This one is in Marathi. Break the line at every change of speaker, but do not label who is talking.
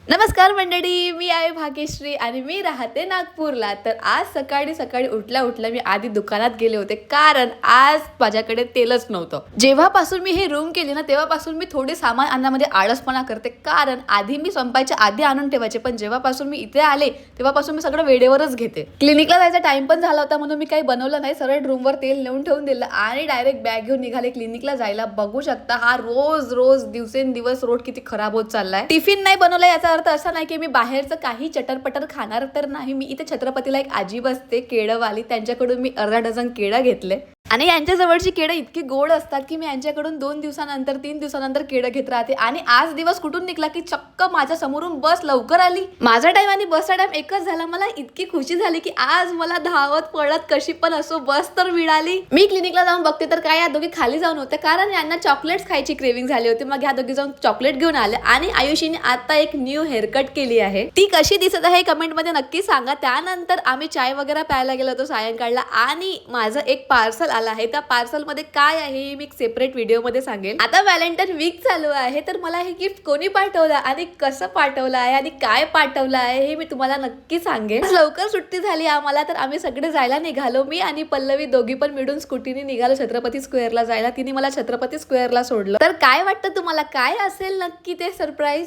नमस्कार मंडळी, मी आहे भाग्यश्री आणि मी राहते नागपूरला. तर आज सकाळी सकाळी उठल्या उठल्या मी आधी दुकानात गेले होते, कारण आज माझ्याकडे तेलच नव्हतं. जेव्हापासून मी हे रूम केली ना, तेव्हापासून मी थोडे सामान आणण्यामध्ये आळसपणा करते, कारण आधी मी संपायच्या आधी आणून ठेवायचे, पण जेव्हापासून मी इथे आले तेव्हापासून मी सगळं वेळेवरच घेते. क्लिनिकला जायचा टाइम पण झाला होता, म्हणून मी काही बनवलं नाही, सरळ रूमवर तेल नेऊन ठेवून दिलं आणि डायरेक्ट बॅग घेऊन निघाले क्लिनिकला जायला. बघू शकता हा रोज रोज दिवसेंदिवस रोड किती खराब होत चाललाय. टिफिन नाही बनवला याचा अर्थ असा नाही की मी बाहेरचं काही चटरपटर खाणार तर नाही. मी इथे छत्रपतीला एक आजी बसते केळवाली, त्यांच्याकडून मी अर्धा डझन केळं घेतले आणि यांच्या जवळची केळं इतकी गोड असतात की मी यांच्याकडून 2 दिवसानंतर 3 दिवसानंतर केळं घेत राहते. आणि आज दिवस कुठून निघला की चक्क माझ्या समोरून बस लवकर आली. माझा टाइम आणि बसचा टाइम एकच झाला. मला इतकी खुशी झाली की आज मला धावत पळत कशी पण असो बस तर मिळाली. मी क्लिनिकला जाऊन बघते तर काय या दोघी खाली जाऊन होते, कारण यांना चॉकलेट्स खायची क्रेविंग झाली होती. मग ह्या दोघी जाऊन चॉकलेट घेऊन आले आणि आयुषीने आता एक न्यू हेअरकट केली आहे. ती कशी दिसत आहे कमेंट मध्ये नक्की सांगा. त्यानंतर आम्ही चाय वगैरे प्यायला गेलो होतो सायंकाळला आणि माझं एक पार्सल आला आहे. त्या पार्सल मध्ये काय आहे हे मी एक सेपरेट व्हिडिओ मध्ये सांगेल. आता व्हॅलेंटाईन वीक चालू आहे, तर मला हे गिफ्ट कोणी पाठवलं आणि कसं पाठवलं आहे आणि काय पाठवलं आहे हे मी तुम्हाला नक्की सांगेन. लवकर सुट्टी झाली आम्हाला, तर आम्ही सगळे जायला निघालो. मी आणि पल्लवी दोघी पण मिळून स्कूटीने निघालो छत्रपती स्क्वेअरला जायला. तिने मला छत्रपती स्क्वेअरला सोडलं. तर काय वाटतं तुम्हाला, काय असेल नक्की ते सरप्राईज?